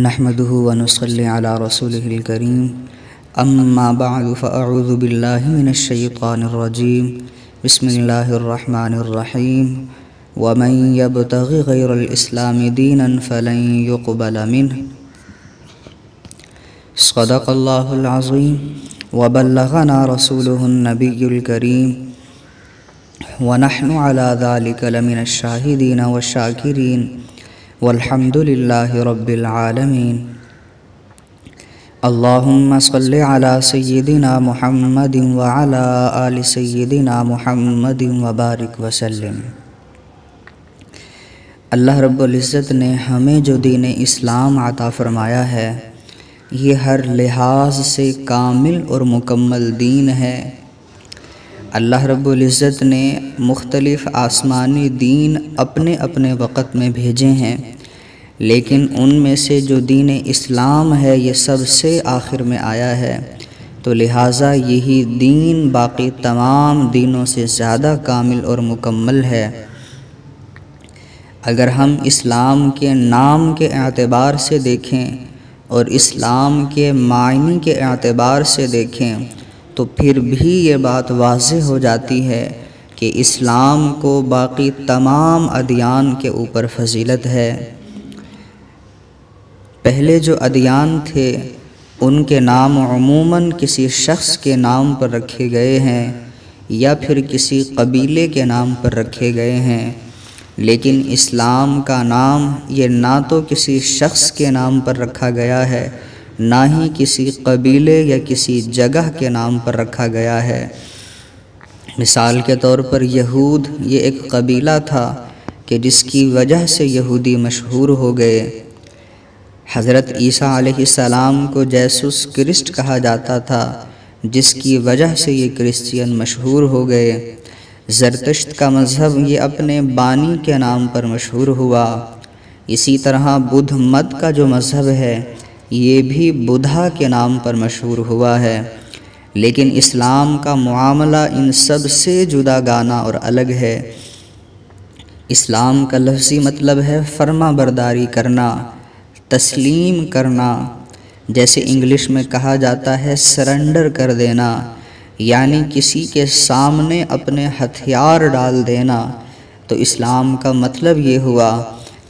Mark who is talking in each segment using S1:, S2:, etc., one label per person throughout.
S1: نحمده ونصلي على رسوله الكريم اما بعد فاعوذ بالله من الشيطان الرجيم بسم الله الرحمن الرحيم ومن يبتغ غير الإسلام دينا فلن يقبل منه صدق الله العظيم وبلغنا رسوله النبي الكريم ونحن على ذلك لمن الشاهدين والشاكرين والحمد لله رب العالمين اللهم صل على سيدنا محمد وعلى آل سيدنا محمد وبارك وسلم۔ اللہ رب العزت نے ہمیں جو دین اسلام عطا فرمایا ہے یہ ہر لحاظ سے کامل اور مکمل دین ہے۔ اللہ رب العزت نے مختلف آسمانی دین اپنے اپنے وقت میں بھیجے ہیں، لیکن ان میں سے جو دین اسلام ہے یہ سب سے آخر میں آیا ہے، تو لہٰذا یہی دین باقی تمام دینوں سے زیادہ کامل اور مکمل ہے۔ اگر ہم اسلام کے نام کے اعتبار سے دیکھیں اور اسلام کے معنی کے اعتبار سے دیکھیں تو پھر بھی یہ بات واضح ہو جاتی ہے کہ اسلام کو باقی تمام ادیان کے اوپر فضیلت ہے۔ پہلے جو ادیان تھے ان کے نام عموماً کسی شخص کے نام پر رکھے گئے ہیں یا پھر کسی قبیلے کے نام پر رکھے گئے ہیں، لیکن اسلام کا نام یہ نہ تو کسی شخص کے نام پر رکھا گیا ہے نہ ہی کسی قبیلے یا کسی جگہ کے نام پر رکھا گیا ہے۔ مثال کے طور پر یہود یہ ایک قبیلہ تھا کہ جس کی وجہ سے یہودی مشہور ہو گئے۔ حضرت عیسیٰ علیہ السلام کو جیسوس کرسٹ کہا جاتا تھا، جس کی وجہ سے یہ کرسچین مشہور ہو گئے۔ زرتشت کا مذہب یہ اپنے بانی کے نام پر مشہور ہوا۔ اسی طرح بدھ مت کا جو مذہب ہے یہ بھی بدھا کے نام پر مشہور ہوا ہے، لیکن اسلام کا معاملہ ان سب سے جدا گانا اور الگ ہے۔ اسلام کا لفظی مطلب ہے فرما برداری کرنا، تسلیم کرنا، جیسے انگلش میں کہا جاتا ہے سرنڈر کر دینا، یعنی کسی کے سامنے اپنے ہتھیار ڈال دینا۔ تو اسلام کا مطلب یہ ہوا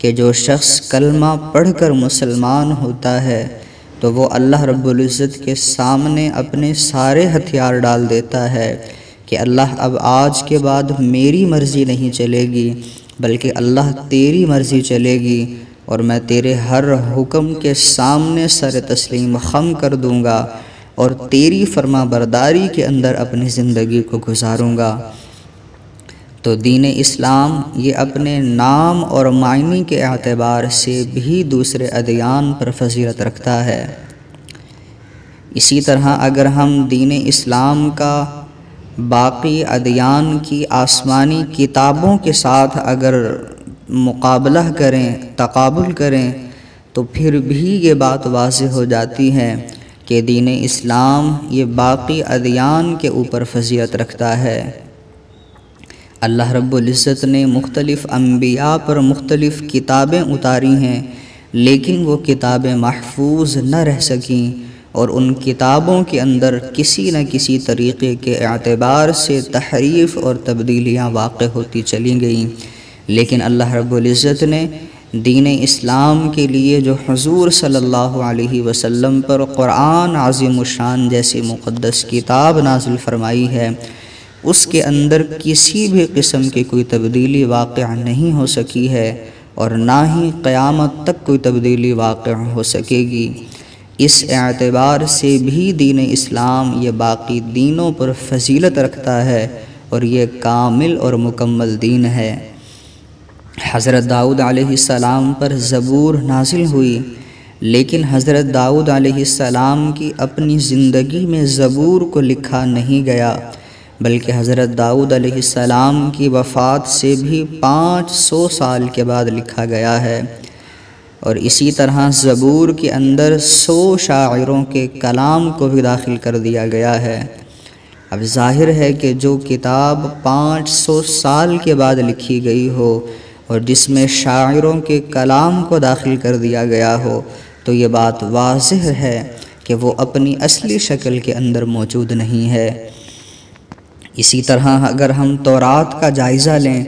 S1: کہ جو شخص کلمہ پڑھ کر مسلمان ہوتا ہے تو وہ اللہ رب العزت کے سامنے اپنے سارے ہتھیار ڈال دیتا ہے کہ اللہ اب آج کے بعد میری مرضی نہیں چلے گی بلکہ اللہ تیری مرضی چلے گی، اور میں تیرے ہر حکم کے سامنے سر تسلیم خم کر دوں گا اور تیری فرما برداری کے اندر اپنی زندگی کو گزاروں گا۔ تو دین اسلام یہ اپنے نام اور معنی کے اعتبار سے بھی دوسرے ادیان پر فضیلت رکھتا ہے۔ اسی طرح اگر ہم دین اسلام کا باقی ادیان کی آسمانی کتابوں کے ساتھ اگر مقابلہ کریں، تقابل کریں، تو پھر بھی یہ بات واضح ہو جاتی ہے کہ دین اسلام یہ باقی ادیان کے اوپر فضیلت رکھتا ہے۔ اللہ رب العزت نے مختلف انبیاء پر مختلف کتابیں اتاری ہیں، لیکن وہ کتابیں محفوظ نہ رہ سکیں اور ان کتابوں کے اندر کسی نہ کسی طریقے کے اعتبار سے تحریف اور تبدیلیاں واقع ہوتی چلی گئیں، لیکن اللہ رب العزت نے دین اسلام کے لیے جو حضور صلی اللہ علیہ وسلم پر قرآن عظیم الشان جیسی مقدس کتاب نازل فرمائی ہے اس کے اندر کسی بھی قسم کی کوئی تبدیلی واقع نہیں ہو سکی ہے اور نہ ہی قیامت تک کوئی تبدیلی واقع ہو سکے گی۔ اس اعتبار سے بھی دین اسلام یہ باقی دینوں پر فضیلت رکھتا ہے اور یہ کامل اور مکمل دین ہے۔ حضرت داؤد علیہ السلام پر زبور نازل ہوئی، لیکن حضرت داؤد علیہ السلام کی اپنی زندگی میں زبور کو لکھا نہیں گیا، بلکہ حضرت داؤد علیہ السلام کی وفات سے بھی 500 سال کے بعد لکھا گیا ہے، اور اسی طرح زبور کے اندر 100 شاعروں کے کلام کو بھی داخل کر دیا گیا ہے۔ اب ظاہر ہے کہ جو کتاب 500 سال کے بعد لکھی گئی ہو اور جس میں شاعروں کے کلام کو داخل کر دیا گیا ہو تو یہ بات واضح ہے کہ وہ اپنی اصلی شکل کے اندر موجود نہیں ہے۔ اسی طرح اگر ہم تورات کا جائزہ لیں،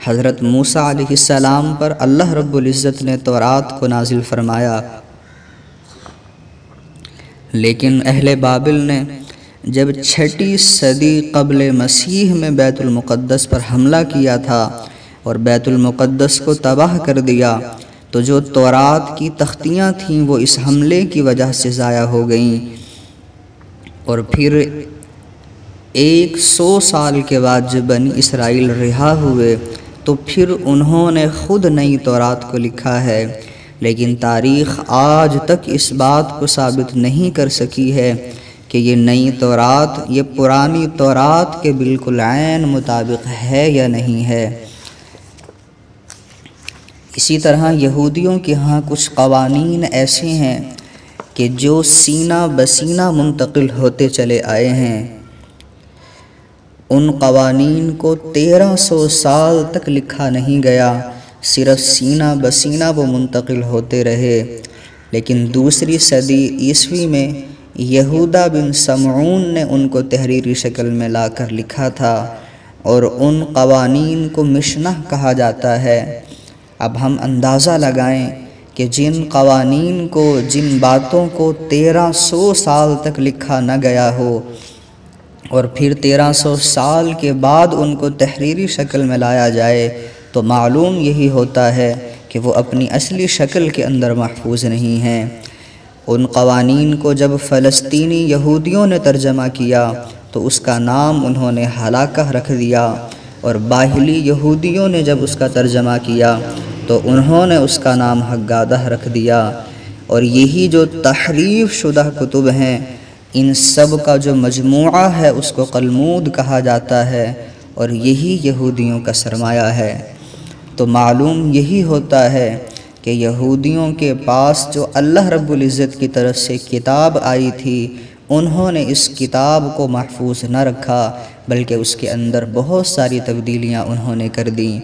S1: حضرت موسیٰ علیہ السلام پر اللہ رب العزت نے تورات کو نازل فرمایا، لیکن اہل بابل نے جب 6 صدی قبل مسیح میں بیت المقدس پر حملہ کیا تھا اور بیت المقدس کو تباہ کر دیا، تو جو تورات کی تختیاں تھیں وہ اس حملے کی وجہ سے ضائع ہو گئیں، اور پھر 100 سال کے بعد جب بنی اسرائیل رہا ہوئے تو پھر انہوں نے خود نئی تورات کو لکھا ہے، لیکن تاریخ آج تک اس بات کو ثابت نہیں کر سکی ہے کہ یہ نئی تورات یہ پرانی تورات کے بالکل عین مطابق ہے یا نہیں ہے۔ اسی طرح یہودیوں کے ہاں کچھ قوانین ایسے ہیں کہ جو سینہ بسینہ منتقل ہوتے چلے آئے ہیں۔ ان قوانین کو 1300 سال تک لکھا نہیں گیا، صرف سینہ بسینہ وہ منتقل ہوتے رہے، لیکن 2 صدی عیسوی میں یہودا بن سمعون نے ان کو تحریری شکل میں لا کر لکھا تھا، اور ان قوانین کو مشنہ کہا جاتا ہے۔ اب ہم اندازہ لگائیں کہ جن قوانین کو، جن باتوں کو 1300 سال تک لکھا نہ گیا ہو، اور پھر 1300 سال کے بعد ان کو تحریری شکل میں لایا جائے، تو معلوم یہی ہوتا ہے کہ وہ اپنی اصلی شکل کے اندر محفوظ نہیں ہیں۔ ان قوانین کو جب فلسطینی یہودیوں نے ترجمہ کیا تو اس کا نام انہوں نے ہلاکہ رکھ دیا، اور باہلی یہودیوں نے جب اس کا ترجمہ کیا تو انہوں نے اس کا نام حگادہ رکھ دیا، اور یہی جو تحریف شدہ کتب ہیں، ان سب کا جو مجموعہ ہے اس کو قلمود کہا جاتا ہے، اور یہی یہودیوں کا سرمایہ ہے۔ تو معلوم یہی ہوتا ہے کہ یہودیوں کے پاس جو اللہ رب العزت کی طرف سے کتاب آئی تھی، انہوں نے اس کتاب کو محفوظ نہ رکھا، بلکہ اس کے اندر بہت ساری تبدیلیاں انہوں نے کر دیں۔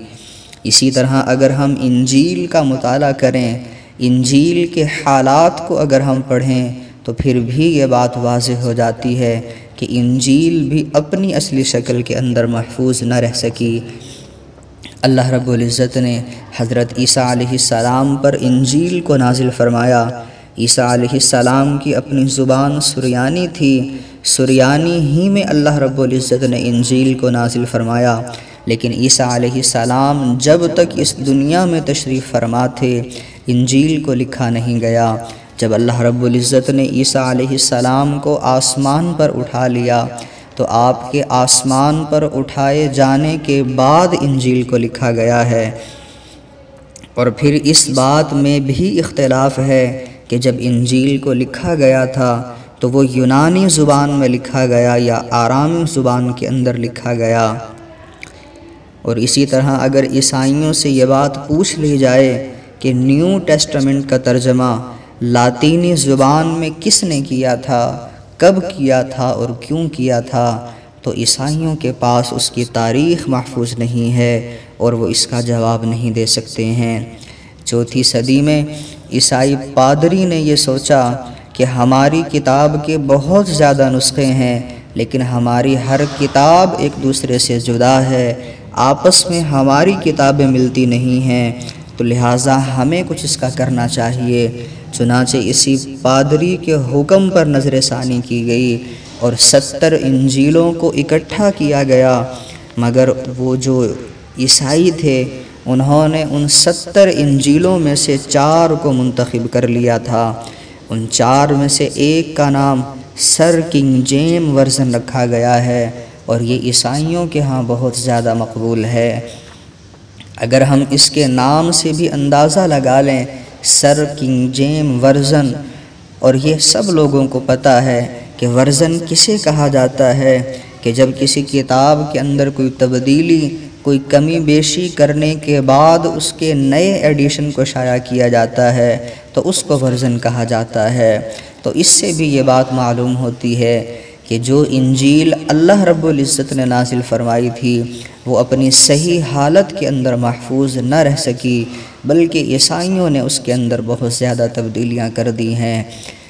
S1: اسی طرح اگر ہم انجیل کا مطالعہ کریں، انجیل کے حالات کو اگر ہم پڑھیں، تو پھر بھی یہ بات واضح ہو جاتی ہے کہ انجیل بھی اپنی اصلی شکل کے اندر محفوظ نہ رہ سکی۔ اللہ رب العزت نے حضرت عیسیٰ علیہ السلام پر انجیل کو نازل فرمایا۔ عیسیٰ علیہ السلام کی اپنی زبان سریانی تھی، سریانی ہی میں اللہ رب العزت نے انجیل کو نازل فرمایا، لیکن عیسیٰ علیہ السلام جب تک اس دنیا میں تشریف فرما تھے، انجیل کو لکھا نہیں گیا۔ جب اللہ رب العزت نے عیسیٰ علیہ السلام کو آسمان پر اٹھا لیا تو آپ کے آسمان پر اٹھائے جانے کے بعد انجیل کو لکھا گیا ہے۔ اور پھر اس بات میں بھی اختلاف ہے کہ جب انجیل کو لکھا گیا تھا تو وہ یونانی زبان میں لکھا گیا یا آرامی زبان کے اندر لکھا گیا۔ اور اسی طرح اگر عیسائیوں سے یہ بات پوچھ لی جائے کہ نیو ٹیسٹمنٹ کا ترجمہ لاطینی زبان میں کس نے کیا تھا، کب کیا تھا اور کیوں کیا تھا، تو عیسائیوں کے پاس اس کی تاریخ محفوظ نہیں ہے اور وہ اس کا جواب نہیں دے سکتے ہیں۔ 4 صدی میں عیسائی پادری نے یہ سوچا کہ ہماری کتاب کے بہت زیادہ نسخے ہیں، لیکن ہماری ہر کتاب ایک دوسرے سے جدا ہے، آپس میں ہماری کتابیں ملتی نہیں ہیں، تو لہٰذا ہمیں کچھ اس کا کرنا چاہیے۔ چنانچہ اسی پادری کے حکم پر نظر ثانی کی گئی اور 70 انجیلوں کو اکٹھا کیا گیا، مگر وہ جو عیسائی تھے انہوں نے ان 70 انجیلوں میں سے 4 کو منتخب کر لیا تھا۔ ان 4 میں سے ایک کا نام سر کنگ جیم ورژن رکھا گیا ہے، اور یہ عیسائیوں کے ہاں بہت زیادہ مقبول ہے۔ اگر ہم اس کے نام سے بھی اندازہ لگا لیں، سر کنگ جیم ورژن، اور یہ سب لوگوں کو پتہ ہے کہ ورژن کسے کہا جاتا ہے کہ جب کسی کتاب کے اندر کوئی تبدیلی، کوئی کمی بیشی کرنے کے بعد اس کے نئے ایڈیشن کو شائع کیا جاتا ہے تو اس کو ورژن کہا جاتا ہے۔ تو اس سے بھی یہ بات معلوم ہوتی ہے کہ جو انجیل اللہ رب العزت نے نازل فرمائی تھی وہ اپنی صحیح حالت کے اندر محفوظ نہ رہ سکی، بلکہ عیسائیوں نے اس کے اندر بہت زیادہ تبدیلیاں کر دی ہیں۔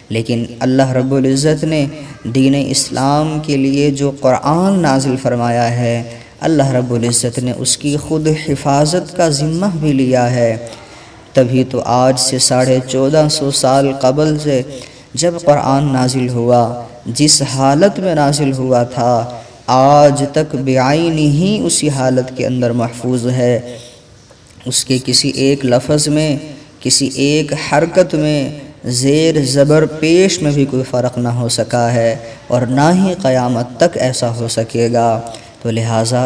S1: لیکن اللہ رب العزت نے دین اسلام کے لیے جو قرآن نازل فرمایا ہے، اللہ رب العزت نے اس کی خود حفاظت کا ذمہ بھی لیا ہے۔ تبھی تو آج سے 1450 سال قبل سے جب قرآن نازل ہوا، جس حالت میں نازل ہوا تھا، آج تک بعین ہی اسی حالت کے اندر محفوظ ہے۔ اس کے کسی ایک لفظ میں، کسی ایک حرکت میں، زیر زبر پیش میں بھی کوئی فرق نہ ہو سکا ہے، اور نہ ہی قیامت تک ایسا ہو سکے گا۔ تو لہٰذا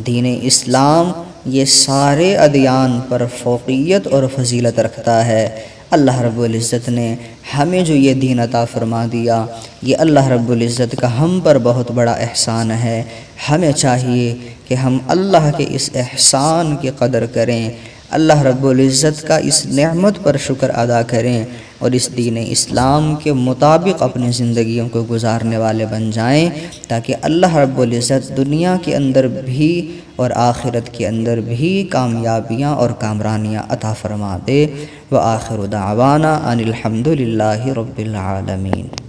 S1: دین اسلام یہ سارے ادیان پر فوقیت اور فضیلت رکھتا ہے۔ اللہ رب العزت نے ہمیں جو یہ دین عطا فرما دیا، یہ اللہ رب العزت کا ہم پر بہت بڑا احسان ہے۔ ہمیں چاہیے کہ ہم اللہ کے اس احسان کی قدر کریں، اللہ رب العزت کا اس نعمت پر شکر ادا کریں، اور اس دین اسلام کے مطابق اپنی زندگیوں کو گزارنے والے بن جائیں، تاکہ اللہ رب العزت دنیا کے اندر بھی اور آخرت کے اندر بھی کامیابیاں اور کامرانیاں عطا فرما دے۔ وآخر دعوانا ان الحمد للہ رب العالمین۔